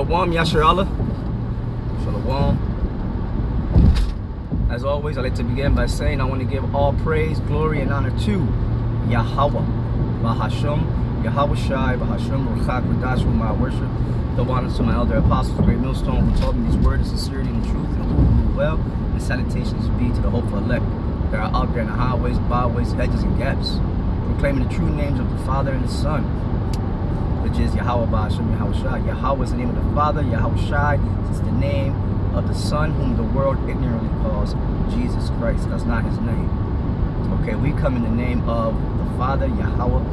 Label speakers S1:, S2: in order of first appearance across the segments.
S1: Shalom, Yasher Allah. Shalom. As always, I'd like to begin by saying I want to give all praise, glory, and honor to Yahweh, Bahasham, Yahweh-Shai, Bahasham, Ruchak, Radash, whom I worship. The honors to my elder apostles, great millstone, who taught me these words of sincerity and truth, and who rule well, and salutations be to the hopeful elect that are out there in the highways, byways, hedges, and gaps, proclaiming the true names of the Father and the Son, which is Yahweh, Bahasham, Yahweh-Shai. Yahweh is the name of the Father, Yahweh-Shai is the name of the Son, whom the world ignorantly calls Jesus Christ. That's not his name. Okay, we come in the name of the Father, Yahweh,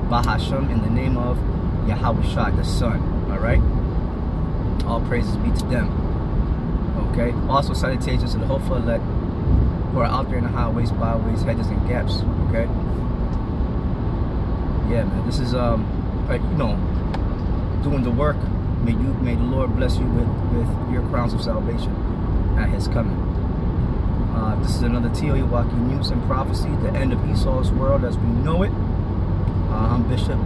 S1: Bahasham, in the name of Yahweh-Shai, the Son. Alright? All praises be to them. Okay? Also salutations to the hopeful elect who are out there in the highways, byways, hedges, and gaps. Okay? Yeah, man. This is doing the work. May the Lord bless you with your crowns of salvation at his coming. This is another T.E.O.E.W.A.W.K.I news and prophecy, the end of Esau's world as we know it. I'm Bishop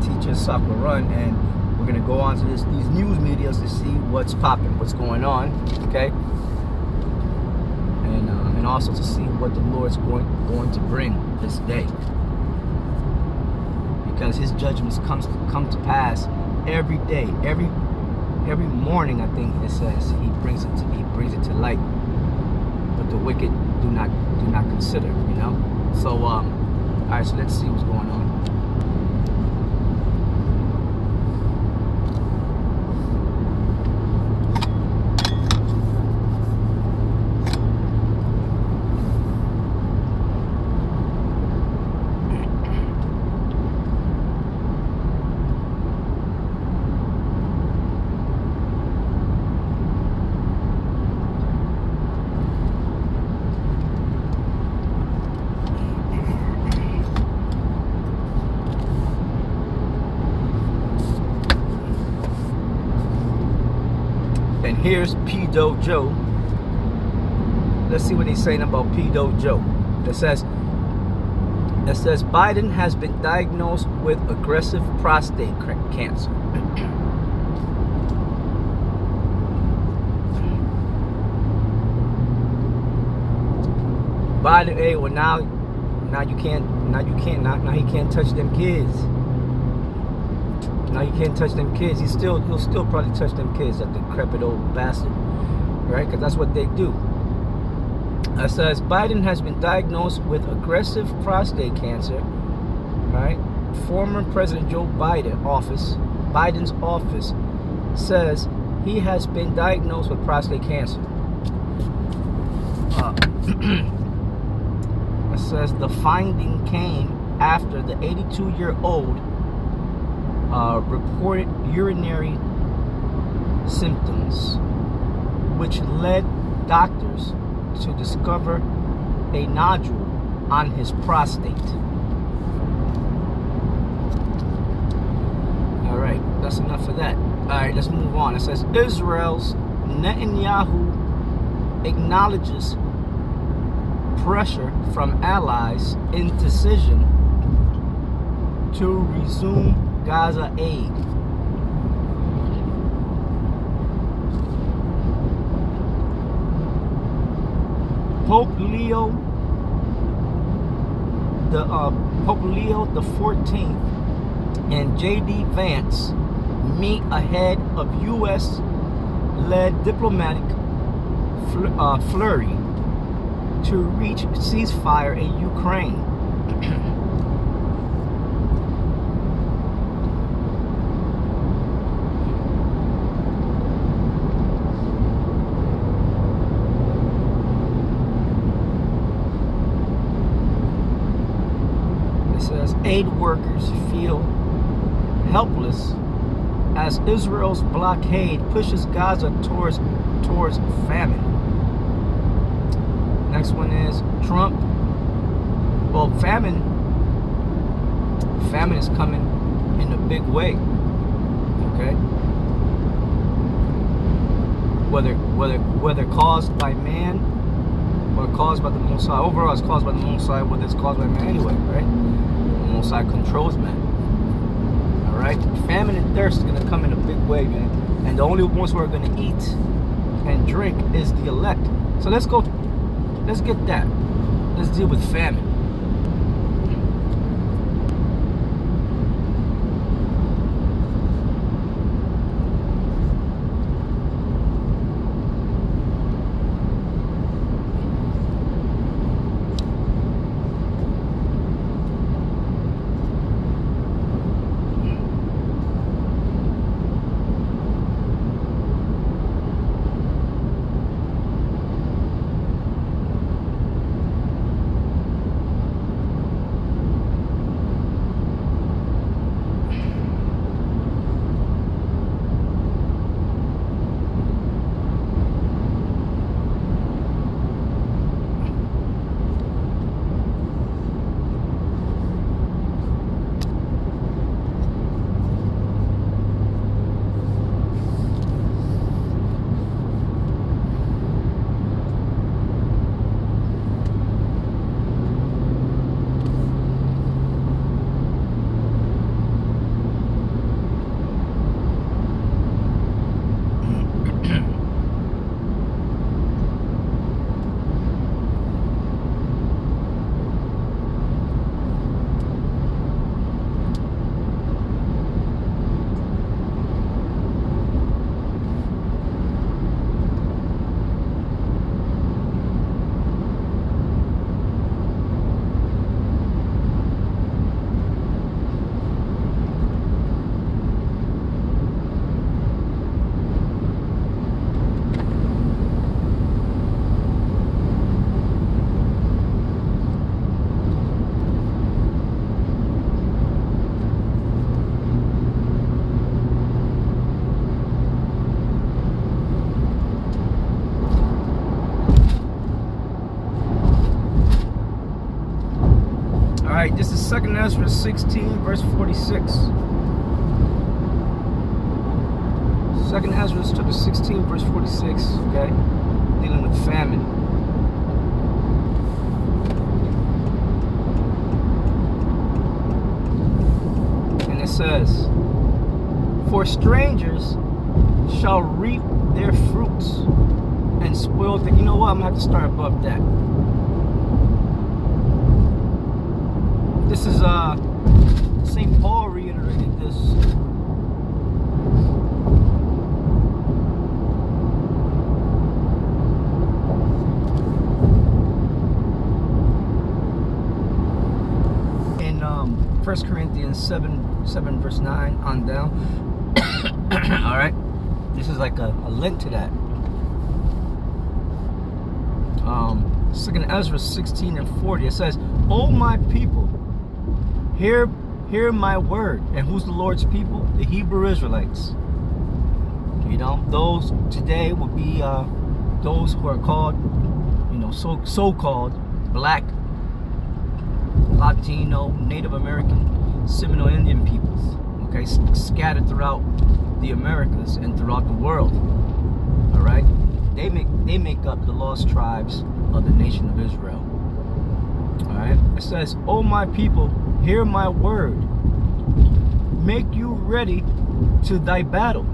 S1: Teacher Sakwaran, and we're going to go on to these news medias to see what's popping, what's going on, okay? And also to see what the Lord's going to bring this day. Because his judgments come to pass every day, every morning. I think it says he brings it to light, but the wicked do not consider, you know. So all right, so let's see what's going on. And here's T.E.O.E.W.A.W.K.I. Let's see what he's saying about T.E.O.E.W.A.W.K.I. It says Biden has been diagnosed with aggressive prostate cancer. Biden, hey, well now he can't touch them kids. Now you can't touch them kids. He'll still probably touch them kids, that decrepit old bastard, right? Because that's what they do. It says Biden has been diagnosed with aggressive prostate cancer, right? Former President Joe Biden's office says he has been diagnosed with prostate cancer. It says the finding came after the 82-year-old reported urinary symptoms, which led doctors to discover a nodule on his prostate. All right, that's enough of that. All right, let's move on. It says Israel's Netanyahu acknowledges pressure from allies in decision to resume Gaza aid. Pope Leo the 14th and J.D. Vance meet ahead of U.S.-led diplomatic flurry to reach ceasefire in Ukraine. Aid workers feel helpless as Israel's blockade pushes Gaza towards famine. Next one is Trump. Well, famine is coming in a big way. Okay, whether caused by man or caused by the Most High. Overall, it's caused by the Most High, whether it's caused by man anyway, right? The Most High controls man. All right, famine and thirst is gonna come in a big way, man. And the only ones who are gonna eat and drink is the elect. So let's get that. Let's deal with famine. Alright, this is 2nd Ezra 16, verse 46. 2nd Ezra chapter 16, verse 46, okay? Dealing with famine. And it says, for strangers shall reap their fruits and spoil the... You know what? I'm going to have to start above that. This is St. Paul reiterated this. In 1 Corinthians 7 verse 9 on down. All right, this is like a link to that. 2nd Ezra 16 and 40. It says, "O my people, hear my word." And who's the Lord's people? The Hebrew Israelites. You know, those today will be those who are called, you know, so-called black, Latino, Native American, Seminole Indian peoples. Okay, scattered throughout the Americas and throughout the world. All right, they make up the lost tribes of the nation of Israel. All right, it says, "O my people, hear my word. Make you ready to thy battle."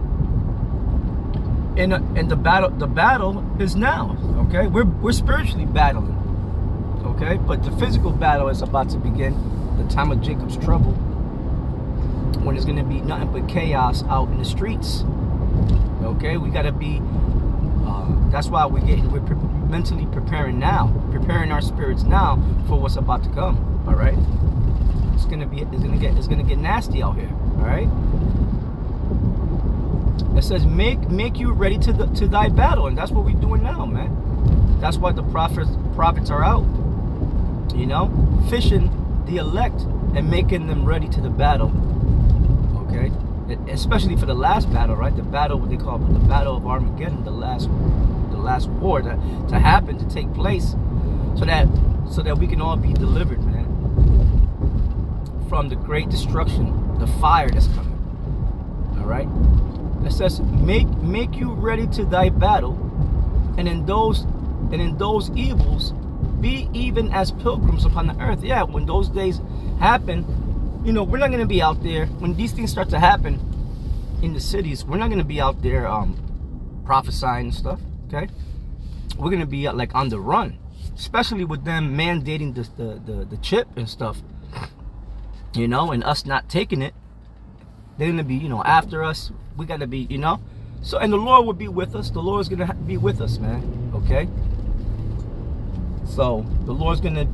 S1: And the battle is now. Okay, we're spiritually battling. Okay, but the physical battle is about to begin. The time of Jacob's trouble, when there's going to be nothing but chaos out in the streets. Okay, we got to be. That's why we're mentally preparing now, preparing our spirits now for what's about to come. All right, it's gonna get nasty out here. All right. It says, make you ready to thy battle, and that's what we're doing now, man. That's why the prophets are out, you know, fishing the elect and making them ready to the battle. Okay, especially for the last battle, right? The battle, what they call the Battle of Armageddon, the last war to happen, to take place, so that we can all be delivered, man, from the great destruction, the fire that's coming. All right. It says, make you ready to thy battle, and in those evils be even as pilgrims upon the earth. Yeah, when those days happen, we're not going to be out there when these things start to happen in the cities. We're not going to be out there prophesying and stuff. Okay, we're going to be like on the run, especially with them mandating the chip and stuff. And us not taking it. They're going to be, after us. We got to be, So, and the Lord will be with us. The Lord's going to be with us, man. Okay? So, the Lord's going to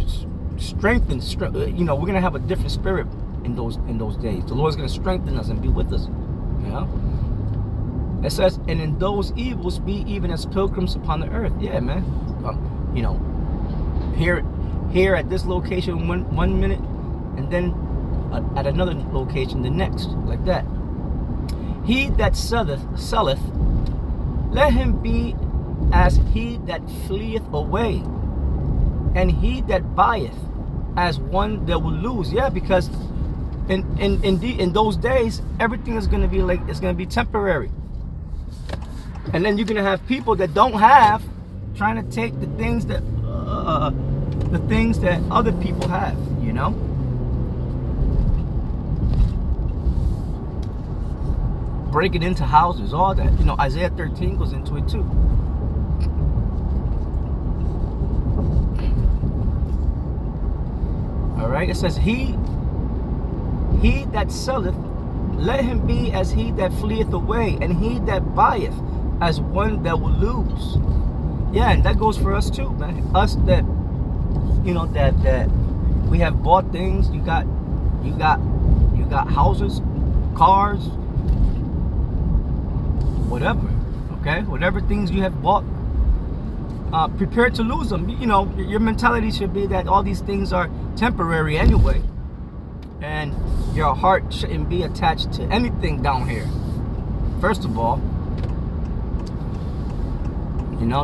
S1: strengthen, we're going to have a different spirit in those days. The Lord's going to strengthen us and be with us. It says, and in those evils be even as pilgrims upon the earth. Yeah, man. Here at this location one minute, and then at another location the next, like that. He that selleth, let him be as he that fleeth away, and he that buyeth as one that will lose. Yeah, because in those days, everything is going to be like, it's going to be temporary. And then you're going to have people that don't have, trying to take the things that other people have, breaking into houses, all that. Isaiah 13 goes into it too. All right, it says, he that selleth, let him be as he that fleeth away, and he that buyeth as one that will lose. Yeah, and that goes for us too, man. Us that, that we have bought things. You got houses, cars, whatever. Okay, whatever things you have bought, prepare to lose them. Your mentality should be that all these things are temporary anyway, and your heart shouldn't be attached to anything down here. First of all,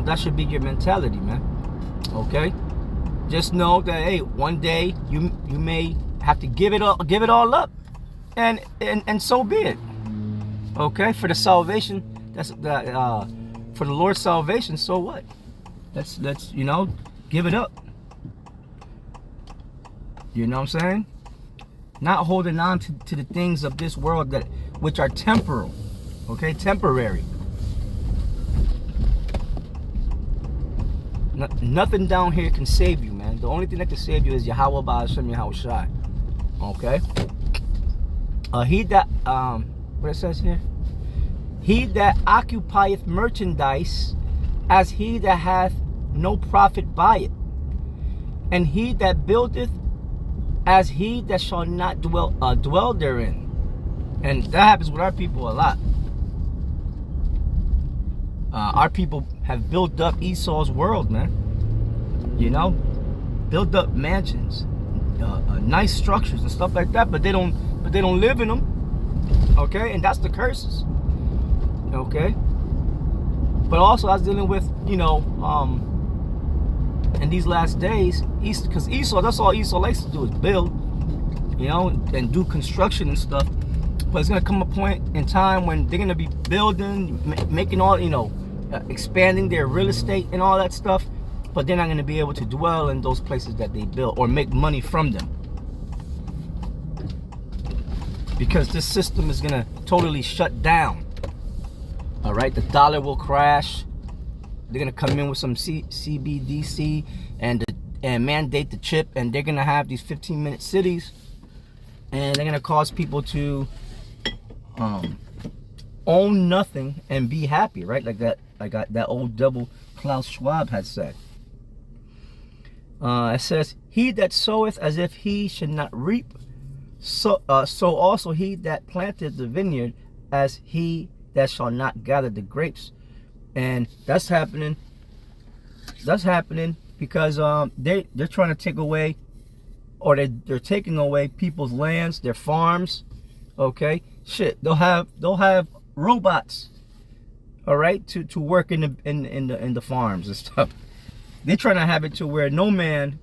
S1: that should be your mentality, man. Okay, just know that, hey, one day you may have to give it all up, and so be it. Okay, for the salvation, that's for the Lord's salvation. So what? Let's give it up. You know what I'm saying? Not holding on to the things of this world which are temporal. Okay, temporary. Nothing down here can save you, man. The only thing that can save you is Yahweh Ba'ashem Yahushai. Okay? He that, what it says here? He that occupieth merchandise, as he that hath no profit by it. And he that buildeth, as he that shall not dwell therein. And that happens with our people a lot. Our people have built up Esau's world, man. Built up mansions, nice structures and stuff like that, but they don't live in them. Okay, and that's the curses. Okay, but also I was dealing with, in these last days, because Esau, that's all Esau likes to do is build, and do construction and stuff. But it's gonna come a point in time when they're gonna be building, making all, expanding their real estate and all that stuff, but they're not gonna be able to dwell in those places that they built or make money from them, because this system is gonna totally shut down. All right, the dollar will crash. They're gonna come in with some CBDC and mandate the chip, and they're gonna have these 15-minute cities, and they're gonna cause people to own nothing and be happy, right? Like that old devil Klaus Schwab had said. It says, he that soweth as if he should not reap, so also he that planteth the vineyard as he that shall not gather the grapes. And that's happening because they're trying to take away, or they're taking away people's lands, their farms. Okay, shit, they'll have robots, all right, to work in the farms and stuff. They're trying to have it to where no man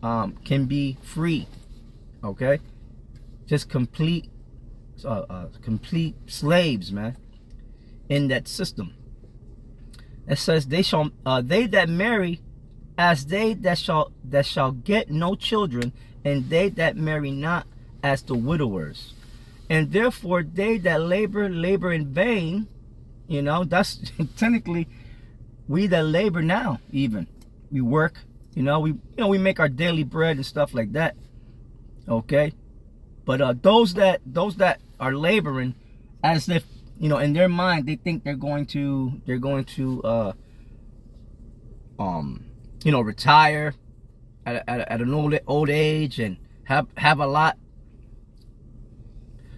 S1: can be free. Okay, just complete slaves, man, in that system. It says, they that marry, as they that shall get no children, and they that marry not, as the widowers. And therefore they that labor in vain. You know, that's technically we that labor now. Even we work. We make our daily bread and stuff like that. Okay, but those that are laboring, as if in their mind they think they're going to retire at an old age and have a lot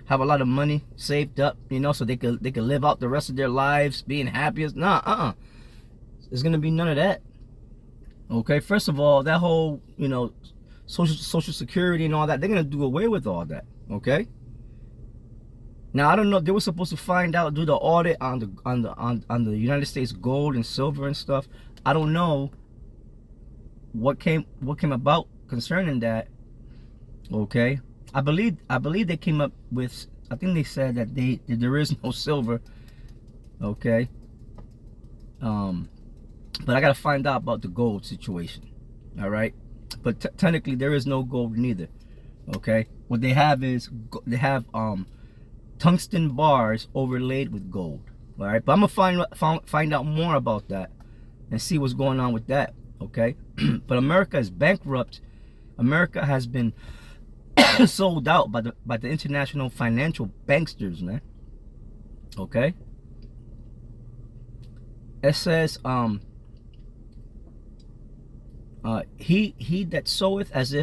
S1: of money saved up, so they could live out the rest of their lives being happy. Nah, there's gonna be none of that. Okay, first of all, that whole social security and all that, they're gonna do away with all that. Okay. Now I don't know. They were supposed to find out, do the audit on the United States gold and silver and stuff. I don't know what came about concerning that. Okay, I believe they came up with. I think they said that there is no silver. Okay. But I gotta find out about the gold situation. All right. But technically there is no gold neither. Okay. What they have is they have tungsten bars overlaid with gold. All right. But I'm gonna find out more about that and see what's going on with that. Okay. But America is bankrupt. America has been sold out by the international financial banksters, man. Okay. It says he that soweth as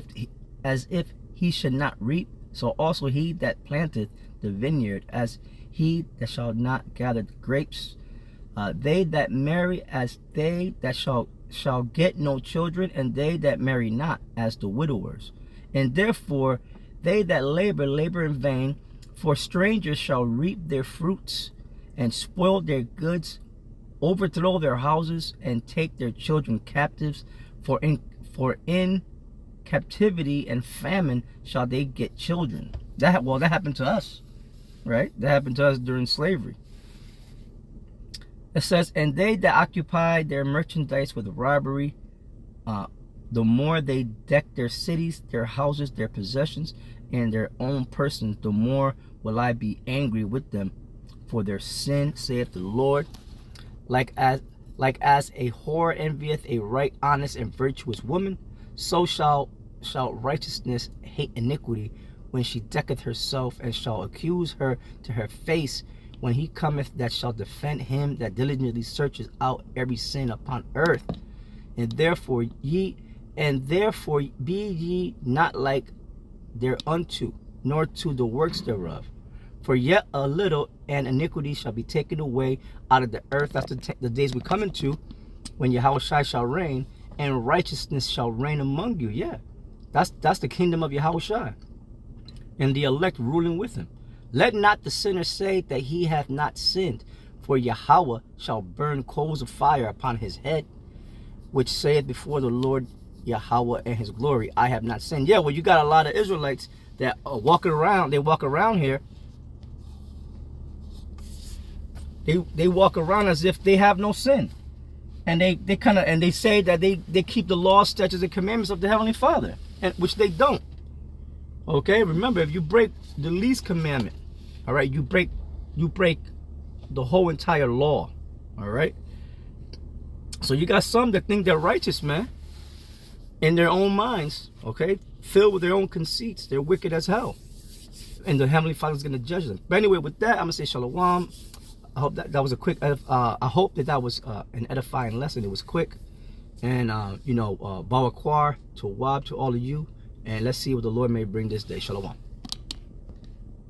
S1: if he should not reap, so also he that planteth the vineyard as he that shall not gather the grapes. They that marry as they that shall get no children, and they that marry not as the widowers. And therefore they that labor in vain, for strangers shall reap their fruits, and spoil their goods, overthrow their houses, and take their children captives. For in captivity and famine shall they get children. That happened to us, right? That happened to us during slavery. It says, and they that occupy their merchandise with robbery, the more they deck their cities, their houses, their possessions, and their own persons, the more will I be angry with them for their sin, saith the Lord. Like as a whore envieth a right, honest, and virtuous woman, so shall righteousness hate iniquity when she decketh herself, and shall accuse her to her face when he cometh that shall defend him that diligently searches out every sin upon earth. And therefore be ye not like thereunto, nor to the works thereof. For yet a little, and iniquity shall be taken away out of the earth. That's the days we come into, when Yahushua shall reign, and righteousness shall reign among you. Yeah, that's the kingdom of Yahushua, and the elect ruling with him. Let not the sinner say that he hath not sinned, for Yahweh shall burn coals of fire upon his head, which saith before the Lord Yahweh and his glory, I have not sinned. Yeah, well, you got a lot of Israelites that are walking around. They walk around here. They walk around as if they have no sin, and they say that they keep the law, statutes, and commandments of the Heavenly Father, and which they don't. Okay, remember, if you break the least commandment, all right, you break the whole entire law. All right. So you got some that think they're righteous, man, in their own minds. Okay, filled with their own conceits. They're wicked as hell, and the Heavenly Father is going to judge them. But anyway, with that, I'm gonna say shalom. I hope that was a quick. I hope that was an edifying lesson. It was quick, and T.E.O.E.W.A.W.K.I to all of you, and let's see what the Lord may bring this day. Shalom.